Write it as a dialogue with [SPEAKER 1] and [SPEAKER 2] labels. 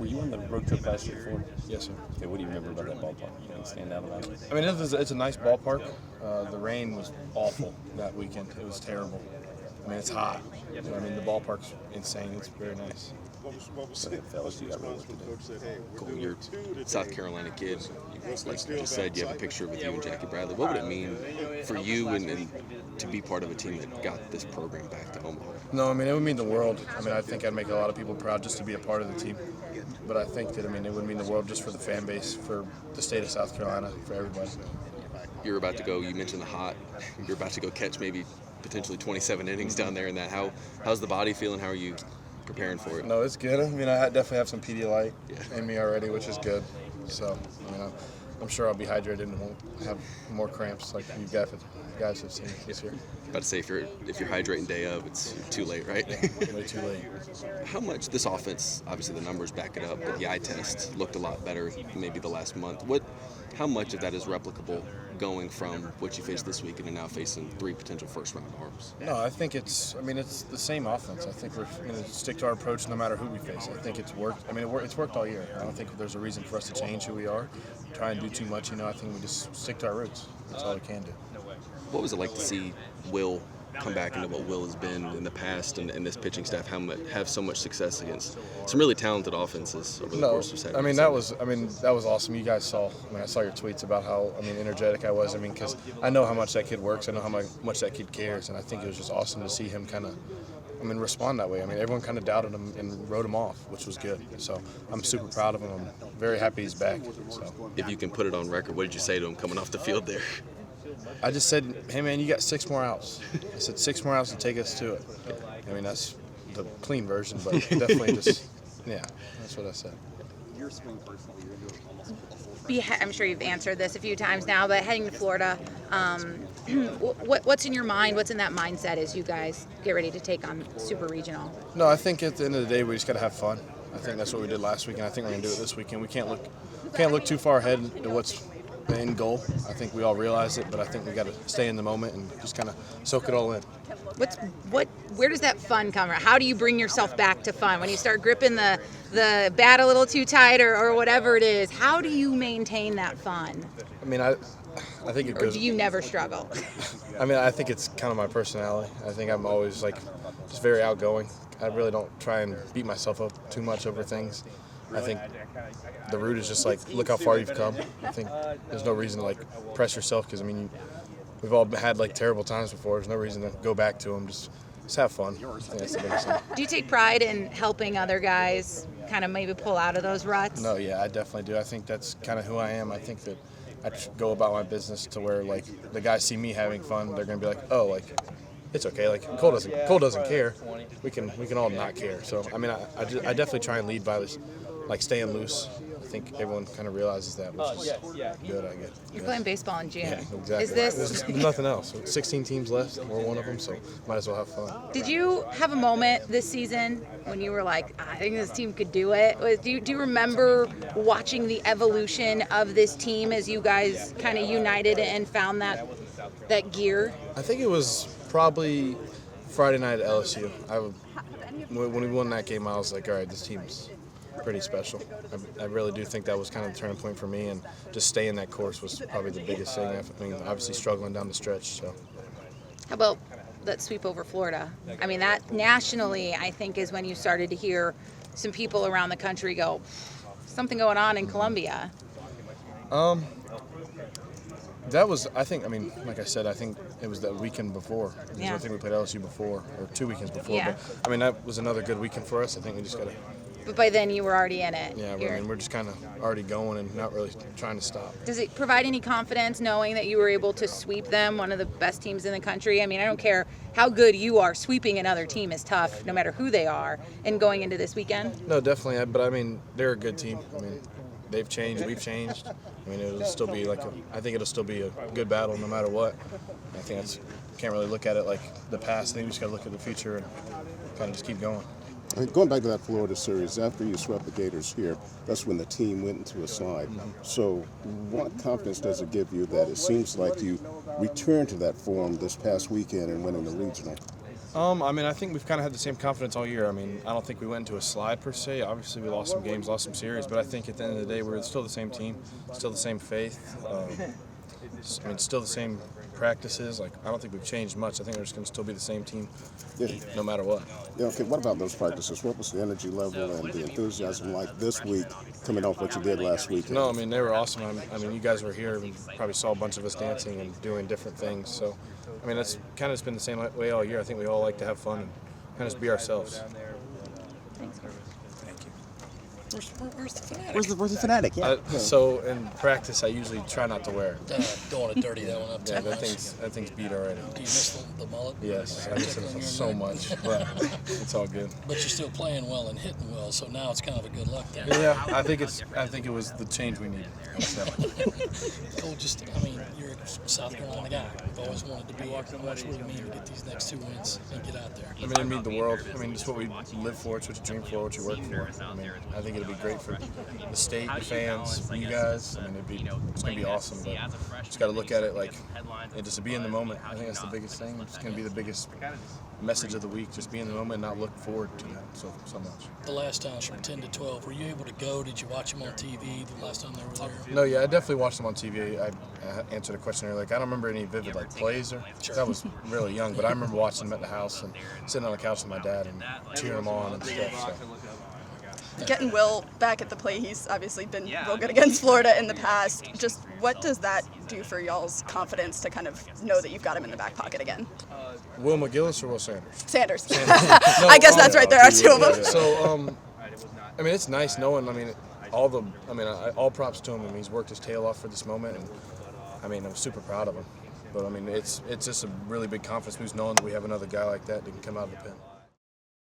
[SPEAKER 1] were you on the road trip last year for?
[SPEAKER 2] Yes, sir.
[SPEAKER 1] Okay, what do you remember about that ballpark? Anything stand out about it?
[SPEAKER 2] I mean, it's a nice ballpark. The rain was awful that weekend. It was terrible. I mean, it's hot. I mean, the ballpark's insane. It's very nice.
[SPEAKER 1] So, fellas, you got rolled today.
[SPEAKER 3] Cole, you're a South Carolina kid. Like you just said, you have a picture with you and Jackie Bradley. What would it mean for you and to be part of a team that got this program back to Omaha?
[SPEAKER 2] No, I mean, it would mean the world. I mean, I think I'd make a lot of people proud just to be a part of the team. But I think that, I mean, it would mean the world just for the fan base, for the state of South Carolina, for everybody.
[SPEAKER 3] You're about to go, you mentioned the hot, you're about to go catch maybe potentially 27 innings down there in that. How's the body feeling? How are you preparing for it?
[SPEAKER 2] No, it's good. I mean, I definitely have some Pedialyte in me already, which is good. So, I mean, I'm sure I'll be hydrated and won't have more cramps like you guys have seen this year.
[SPEAKER 3] About to say, if you're hydrating day of, it's too late, right?
[SPEAKER 2] Yeah, way too late.
[SPEAKER 3] How much this offense, obviously the numbers back it up, but the eye test looked a lot better maybe the last month. How much of that is replicable going from what you faced this week and now facing 3 potential first-round arms?
[SPEAKER 2] No, I think it's the same offense. I think we're going to stick to our approach no matter who we face. I think it's worked. I mean, it's worked all year. I don't think there's a reason for us to change who we are, try and do too much. I think we just stick to our roots. That's all we can do.
[SPEAKER 3] What was it like to see Will come back into what Will has been in the past and this pitching staff have so much success against some really talented offenses over the course of Saturday?
[SPEAKER 2] I mean, that was awesome. You guys saw. I mean, I saw your tweets about how energetic I was. I mean, because I know how much that kid works. I know how much that kid cares, and I think it was just awesome to see him kind of, respond that way. I mean, everyone kind of doubted him and wrote him off, which was good. So I'm super proud of him. I'm very happy he's back. So
[SPEAKER 3] if you can put it on record, what did you say to him coming off the field there?
[SPEAKER 2] I just said, hey, man, you got 6 more outs. I said 6 more outs to take us to it. I mean, that's the clean version, but definitely just, yeah, that's what I said.
[SPEAKER 4] Your swing personally, you're going to do almost a full
[SPEAKER 5] I'm sure you've answered this a few times now, but heading to Florida, what's in your mind? What's in that mindset as you guys get ready to take on Super Regional?
[SPEAKER 2] No, I think at the end of the day, we just got to have fun. I think that's what we did last week, and I think we're going to do it this weekend. We can't look too far ahead to what's the end goal. I think we all realize it, but I think we got to stay in the moment and just kind of soak it all in.
[SPEAKER 5] Where does that fun come from? How do you bring yourself back to fun when you start gripping the bat a little too tight or whatever it is? How do you maintain that fun?
[SPEAKER 2] I mean, I think it goes.
[SPEAKER 5] Or do you never struggle?
[SPEAKER 2] I mean, I think it's kind of my personality. I think I'm always just very outgoing. I really don't try and beat myself up too much over things. I think the root is just look how far you've come. I think there's no reason to press yourself because we've all had terrible times before. There's no reason to go back to them. Just have fun. I think that's the biggest thing.
[SPEAKER 5] Do you take pride in helping other guys kind of maybe pull out of those ruts?
[SPEAKER 2] No, yeah, I definitely do. I think that's kind of who I am. I think that I go about my business to where the guys see me having fun, they're gonna be it's okay. Cole doesn't care. We can all not care. So I mean, I definitely try and lead by this, staying loose. I think everyone kind of realizes that, which is good, I guess.
[SPEAKER 5] You're playing baseball in June.
[SPEAKER 2] Yeah, exactly.
[SPEAKER 5] Is this?
[SPEAKER 2] There's nothing else. 16 teams left. We're one of them, so might as well have fun.
[SPEAKER 5] Did you have a moment this season when you were like, I think this team could do it? Do you remember watching the evolution of this team as you guys kind of united and found that gear?
[SPEAKER 2] I think it was probably Friday night at LSU. When we won that game, I was like, all right, this team's pretty special. I really do think that was kind of the turning point for me, and just staying that course was probably the biggest thing. I mean, obviously struggling down the stretch. So,
[SPEAKER 5] how about that sweep over Florida? I mean, that nationally, I think, is when you started to hear some people around the country go, something going on in Columbia.
[SPEAKER 2] That was, I think, like I said, I think it was that weekend before.
[SPEAKER 5] Yeah.
[SPEAKER 2] I think we played LSU before, or 2 weekends before.
[SPEAKER 5] Yeah.
[SPEAKER 2] But, that was another good weekend for us. I think we just got to.
[SPEAKER 5] But by then you were already in it.
[SPEAKER 2] Yeah, we're just kind of already going and not really trying to stop.
[SPEAKER 5] Does it provide any confidence knowing that you were able to sweep them, one of the best teams in the country? I mean, I don't care how good you are, sweeping another team is tough, no matter who they are, and going into this weekend?
[SPEAKER 2] No, definitely. But, they're a good team. They've changed, we've changed. It'll still be I think it'll still be a good battle no matter what. I think can't really look at it like the past. I think we just got to look at the future and kind of just keep going.
[SPEAKER 4] Going back to that Florida series, after you swept the Gators here, that's when the team went into a slide. So what confidence does it give you that it seems like you returned to that form this past weekend and winning the regional?
[SPEAKER 2] I mean, I think we've kind of had the same confidence all year. I mean, I don't think we went into a slide per se. Obviously, we lost some games, lost some series, but I think at the end of the day, we're still the same team, still the same faith. I mean, still the same practices. Like, I don't think we've changed much. I think we're just going to still be the same team, no matter what.
[SPEAKER 4] Yeah, okay, what about those practices? What was the energy level and the enthusiasm like this week coming off what you did last week?
[SPEAKER 2] No, I mean, they were awesome. I mean, you guys were here and probably saw a bunch of us dancing and doing different things. So, I mean, that's kind of just been the same way all year. I think we all like to have fun and kind of just be ourselves.
[SPEAKER 5] Thanks.
[SPEAKER 6] Where's the fanatic?
[SPEAKER 7] Where's the fanatic? Yeah.
[SPEAKER 2] So in practice, I usually try not to wear it.
[SPEAKER 6] Don't want to dirty that one up too
[SPEAKER 2] Yeah,
[SPEAKER 6] much.
[SPEAKER 2] that thing's beat already.
[SPEAKER 6] Do you miss the mullet?
[SPEAKER 2] Yes, I miss it so much, but it's all good.
[SPEAKER 6] But you're still playing well and hitting well, so now it's kind of a good luck thing.
[SPEAKER 2] Yeah, I think it was the change we needed.
[SPEAKER 6] Cole, you're a South Carolina guy. You've always wanted to be here. How much would it mean to get these next 2 wins and get out there?
[SPEAKER 2] I mean, it means the world. I mean, it's what we live for. It's what you dream for, what you work for. I mean, I think it'll be great for the state, the fans, for you guys. I mean, it's going to be awesome, but just got to look at it like, just to be in the moment. I think that's the biggest thing. It's going to be the biggest message of the week. Just be in the moment and not look forward to that so much.
[SPEAKER 6] The last times from 10 to 12, were you able to go? Did you watch them on TV the last time they were there?
[SPEAKER 2] No, yeah, I definitely watched them on TV. I answered a question earlier. Like, I don't remember any vivid plays or. I was really young, but I remember watching them at the house and sitting on the couch with my dad and cheering them on and stuff. So.
[SPEAKER 8] Getting Will back at the plate, he's obviously been real good against Florida in the past. Just what does that do for y'all's confidence to kind of know that you've got him in the back pocket again?
[SPEAKER 2] Will McGillis or Will Sanders?
[SPEAKER 8] Sanders. I guess that's right. There are two of them.
[SPEAKER 2] So, I mean, it's nice knowing. I mean, all props to him. I mean, he's worked his tail off for this moment, and I mean, I'm super proud of him. But I mean, it's just a really big confidence boost knowing that we have another guy like that can come out of the pen.